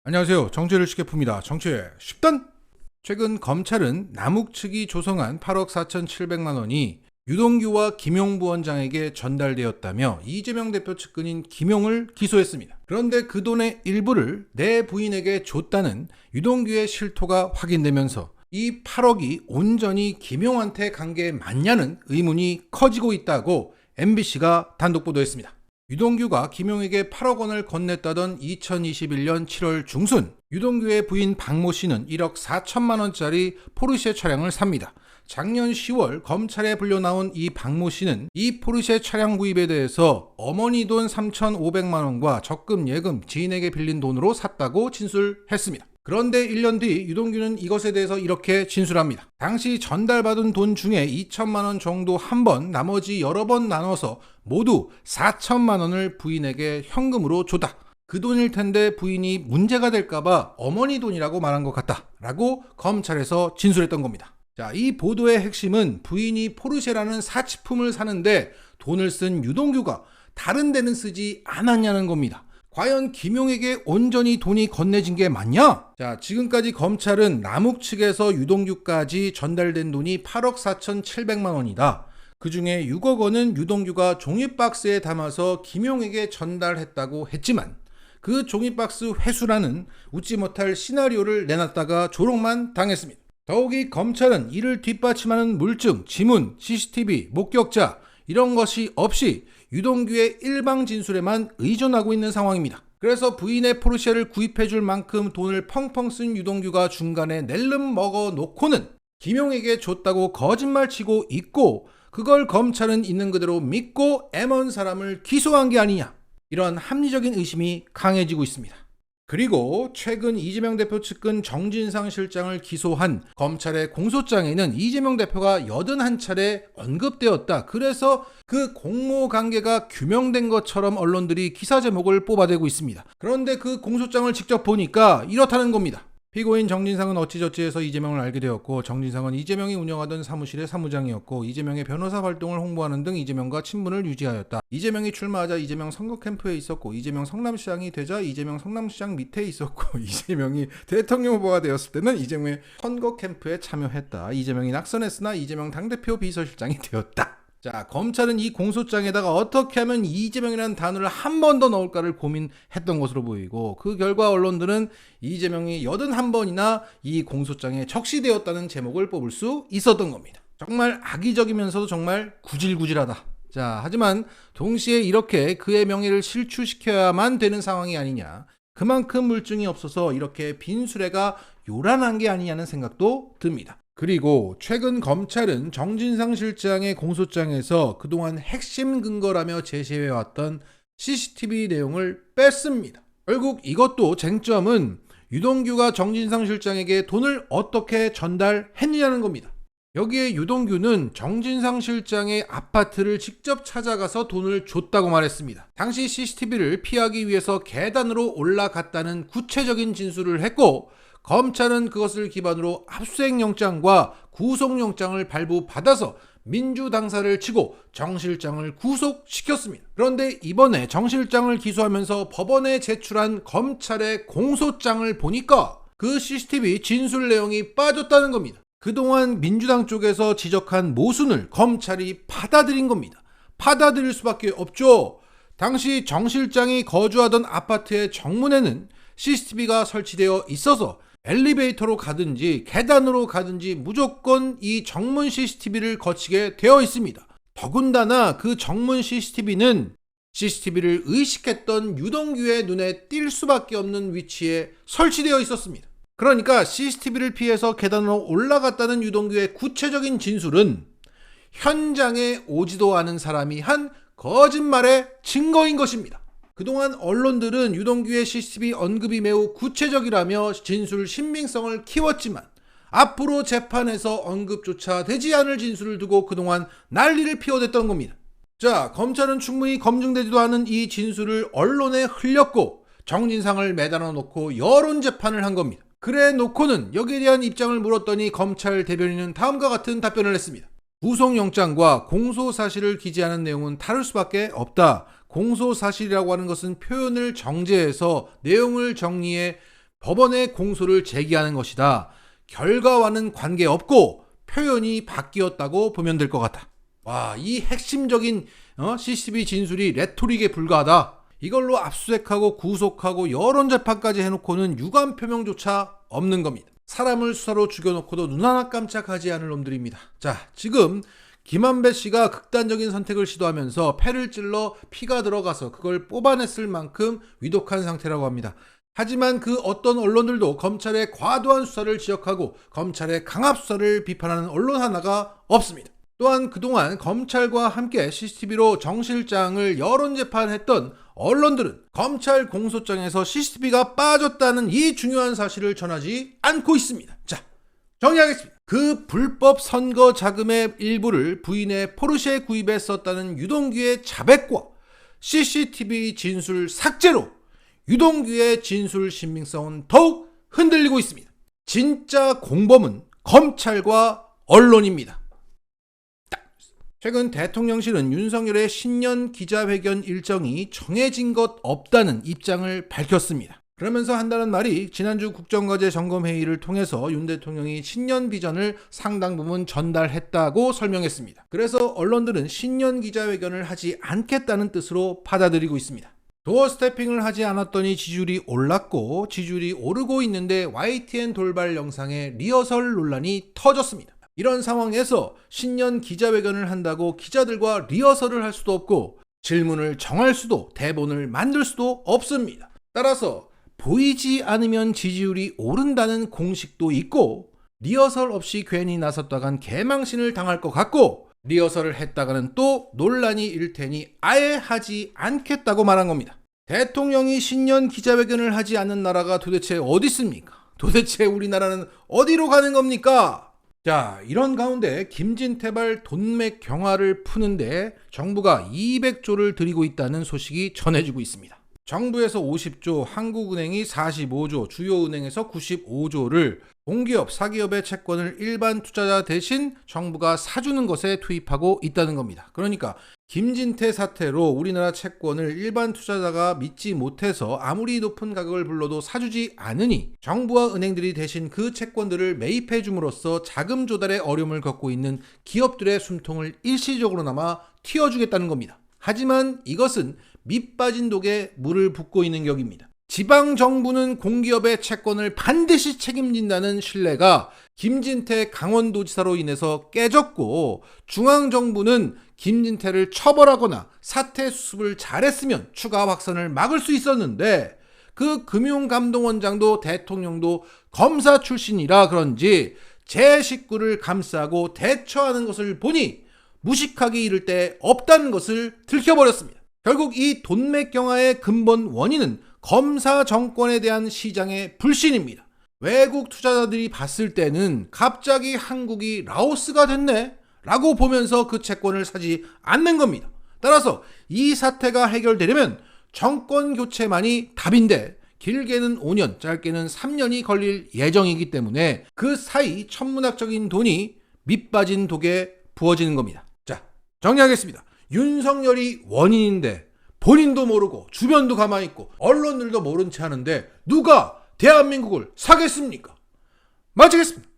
안녕하세요. 정치를 쉽게 풉니다. 정치의 쉽단! 최근 검찰은 남욱 측이 조성한 8억 4,700만 원이 유동규와 김용 부원장에게 전달되었다며 이재명 대표 측근인 김용을 기소했습니다. 그런데 그 돈의 일부를 내 부인에게 줬다는 유동규의 실토가 확인되면서 이 8억이 온전히 김용한테 간 게 맞냐는 의문이 커지고 있다고 MBC가 단독 보도했습니다. 유동규가 김용에게 8억 원을 건넸다던 2021년 7월 중순, 유동규의 부인 박모 씨는 1억 4천만 원짜리 포르쉐 차량을 삽니다. 작년 10월 검찰에 불려나온 이 박모 씨는 이 포르쉐 차량 구입에 대해서 어머니 돈 3,500만 원과 적금 예금 지인에게 빌린 돈으로 샀다고 진술했습니다. 그런데 1년 뒤 유동규는 이것에 대해서 이렇게 진술합니다. 당시 전달받은 돈 중에 2천만 원 정도 한 번, 나머지 여러 번 나눠서 모두 4천만 원을 부인에게 현금으로 줬다. 그 돈일 텐데 부인이 문제가 될까봐 어머니 돈이라고 말한 것 같다. 라고 검찰에서 진술했던 겁니다. 자, 이 보도의 핵심은 부인이 포르쉐라는 사치품을 사는데 돈을 쓴 유동규가 다른 데는 쓰지 않았냐는 겁니다. 과연 김용에게 온전히 돈이 건네진 게 맞냐? 자, 지금까지 검찰은 남욱 측에서 유동규까지 전달된 돈이 8억 4,700만 원이다. 그 중에 6억 원은 유동규가 종이박스에 담아서 김용에게 전달했다고 했지만 그 종이박스 회수라는 웃지 못할 시나리오를 내놨다가 조롱만 당했습니다. 더욱이 검찰은 이를 뒷받침하는 물증, 지문, CCTV, 목격자 이런 것이 없이 유동규의 일방 진술에만 의존하고 있는 상황입니다. 그래서 부인의 포르쉐를 구입해줄 만큼 돈을 펑펑 쓴 유동규가 중간에 낼름 먹어 놓고는 김용에게 줬다고 거짓말치고 있고 그걸 검찰은 있는 그대로 믿고 M1 사람을 기소한 게 아니냐, 이런 합리적인 의심이 강해지고 있습니다. 그리고 최근 이재명 대표 측근 정진상 실장을 기소한 검찰의 공소장에는 이재명 대표가 81차례 언급되었다. 그래서 그 공모 관계가 규명된 것처럼 언론들이 기사 제목을 뽑아대고 있습니다. 그런데 그 공소장을 직접 보니까 이렇다는 겁니다. 피고인 정진상은 어찌저찌해서 이재명을 알게 되었고, 정진상은 이재명이 운영하던 사무실의 사무장이었고, 이재명의 변호사 활동을 홍보하는 등 이재명과 친분을 유지하였다. 이재명이 출마하자 이재명 선거 캠프에 있었고, 이재명 성남시장이 되자 이재명 성남시장 밑에 있었고, 이재명이 대통령 후보가 되었을 때는 이재명의 선거 캠프에 참여했다. 이재명이 낙선했으나 이재명 당대표 비서실장이 되었다. 자, 검찰은 이 공소장에다가 어떻게 하면 이재명이라는 단어를 한 번 더 넣을까를 고민했던 것으로 보이고, 그 결과 언론들은 이재명이 81번이나 이 공소장에 적시되었다는 제목을 뽑을 수 있었던 겁니다. 정말 악의적이면서도 정말 구질구질하다. 자, 하지만 동시에 이렇게 그의 명예를 실추시켜야만 되는 상황이 아니냐, 그만큼 물증이 없어서 이렇게 빈수레가 요란한 게 아니냐는 생각도 듭니다. 그리고 최근 검찰은 정진상 실장의 공소장에서 그동안 핵심 근거라며 제시해왔던 CCTV 내용을 뺐습니다. 결국 이것도 쟁점은 유동규가 정진상 실장에게 돈을 어떻게 전달했느냐는 겁니다. 여기에 유동규는 정진상 실장의 아파트를 직접 찾아가서 돈을 줬다고 말했습니다. 당시 CCTV를 피하기 위해서 계단으로 올라갔다는 구체적인 진술을 했고, 검찰은 그것을 기반으로 압수수색영장과 구속영장을 발부받아서 민주당사를 치고 정 실장을 구속시켰습니다. 그런데 이번에 정 실장을 기소하면서 법원에 제출한 검찰의 공소장을 보니까 그 CCTV 진술 내용이 빠졌다는 겁니다. 그동안 민주당 쪽에서 지적한 모순을 검찰이 받아들인 겁니다. 받아들일 수밖에 없죠. 당시 정 실장이 거주하던 아파트의 정문에는 CCTV가 설치되어 있어서 엘리베이터로 가든지 계단으로 가든지 무조건 이 정문 CCTV를 거치게 되어 있습니다. 더군다나 그 정문 CCTV는 CCTV를 의식했던 유동규의 눈에 띌 수밖에 없는 위치에 설치되어 있었습니다. 그러니까 CCTV를 피해서 계단으로 올라갔다는 유동규의 구체적인 진술은 현장에 오지도 않은 사람이 한 거짓말의 증거인 것입니다. 그동안 언론들은 유동규의 CCTV 언급이 매우 구체적이라며 진술 신빙성을 키웠지만 앞으로 재판에서 언급조차 되지 않을 진술을 두고 그동안 난리를 피워댔던 겁니다. 자, 검찰은 충분히 검증되지도 않은 이 진술을 언론에 흘렸고 정진상을 매달아 놓고 여론 재판을 한 겁니다. 그래 놓고는 여기에 대한 입장을 물었더니 검찰 대변인은 다음과 같은 답변을 했습니다. 구속영장과 공소사실을 기재하는 내용은 다를 수밖에 없다. 공소사실이라고 하는 것은 표현을 정제해서 내용을 정리해 법원에 공소를 제기하는 것이다. 결과와는 관계없고 표현이 바뀌었다고 보면 될 것 같다. 와, 이 핵심적인 CCTV 진술이 레토릭에 불과하다. 이걸로 압수수색하고 구속하고 여론재판까지 해놓고는 유감 표명조차 없는 겁니다. 사람을 수사로 죽여놓고도 눈 하나 깜짝하지 않을 놈들입니다. 자, 지금 김한배 씨가 극단적인 선택을 시도하면서 폐를 찔러 피가 들어가서 그걸 뽑아냈을 만큼 위독한 상태라고 합니다. 하지만 그 어떤 언론들도 검찰의 과도한 수사를 지적하고 검찰의 강압 수사를 비판하는 언론 하나가 없습니다. 또한 그동안 검찰과 함께 CCTV로 정 실장을 여론재판했던 언론들은 검찰 공소장에서 CCTV가 빠졌다는 이 중요한 사실을 전하지 않고 있습니다. 자, 정리하겠습니다. 그 불법 선거 자금의 일부를 부인의 포르쉐 구입에 썼다는 유동규의 자백과 CCTV 진술 삭제로 유동규의 진술 신빙성은 더욱 흔들리고 있습니다. 진짜 공범은 검찰과 언론입니다. 최근 대통령실은 윤석열의 신년 기자회견 일정이 정해진 것 없다는 입장을 밝혔습니다. 그러면서 한다는 말이 지난주 국정과제 점검회의를 통해서 윤 대통령이 신년 비전을 상당 부분 전달했다고 설명했습니다. 그래서 언론들은 신년 기자회견을 하지 않겠다는 뜻으로 받아들이고 있습니다. 도어 스태핑을 하지 않았더니 지지율이 올랐고 지지율이 오르고 있는데 YTN 돌발 영상의 리허설 논란이 터졌습니다. 이런 상황에서 신년 기자회견을 한다고 기자들과 리허설을 할 수도 없고 질문을 정할 수도 대본을 만들 수도 없습니다. 따라서 보이지 않으면 지지율이 오른다는 공식도 있고 리허설 없이 괜히 나섰다간 개망신을 당할 것 같고 리허설을 했다가는 또 논란이 일 테니 아예 하지 않겠다고 말한 겁니다. 대통령이 신년 기자회견을 하지 않는 나라가 도대체 어디 있습니까? 도대체 우리나라는 어디로 가는 겁니까? 자, 이런 가운데 김진태발 돈맥 경화를 푸는데 정부가 200조를 들이고 있다는 소식이 전해지고 있습니다. 정부에서 50조, 한국은행이 45조, 주요 은행에서 95조를 공기업, 사기업의 채권을 일반 투자자 대신 정부가 사주는 것에 투입하고 있다는 겁니다. 그러니까 김진태 사태로 우리나라 채권을 일반 투자자가 믿지 못해서 아무리 높은 가격을 불러도 사주지 않으니 정부와 은행들이 대신 그 채권들을 매입해 줌으로써 자금 조달에 어려움을 겪고 있는 기업들의 숨통을 일시적으로나마 틔워주겠다는 겁니다. 하지만 이것은 밑빠진 독에 물을 붓고 있는 격입니다. 지방정부는 공기업의 채권을 반드시 책임진다는 신뢰가 김진태 강원도지사로 인해서 깨졌고 중앙정부는 김진태를 처벌하거나 사태 수습을 잘했으면 추가 확산을 막을 수 있었는데 그 금융감독원장도 대통령도 검사 출신이라 그런지 제 식구를 감싸고 대처하는 것을 보니 무식하기 이를 데 없다는 것을 들켜버렸습니다. 결국 이 돈맥 경화의 근본 원인은 검사 정권에 대한 시장의 불신입니다. 외국 투자자들이 봤을 때는 갑자기 한국이 라오스가 됐네 라고 보면서 그 채권을 사지 않는 겁니다. 따라서 이 사태가 해결되려면 정권 교체만이 답인데 길게는 5년, 짧게는 3년이 걸릴 예정이기 때문에 그 사이 천문학적인 돈이 밑빠진 독에 부어지는 겁니다. 자, 정리하겠습니다. 윤석열이 원인인데 본인도 모르고 주변도 가만히 있고 언론들도 모른 채 하는데 누가 대한민국을 사겠습니까? 마치겠습니다.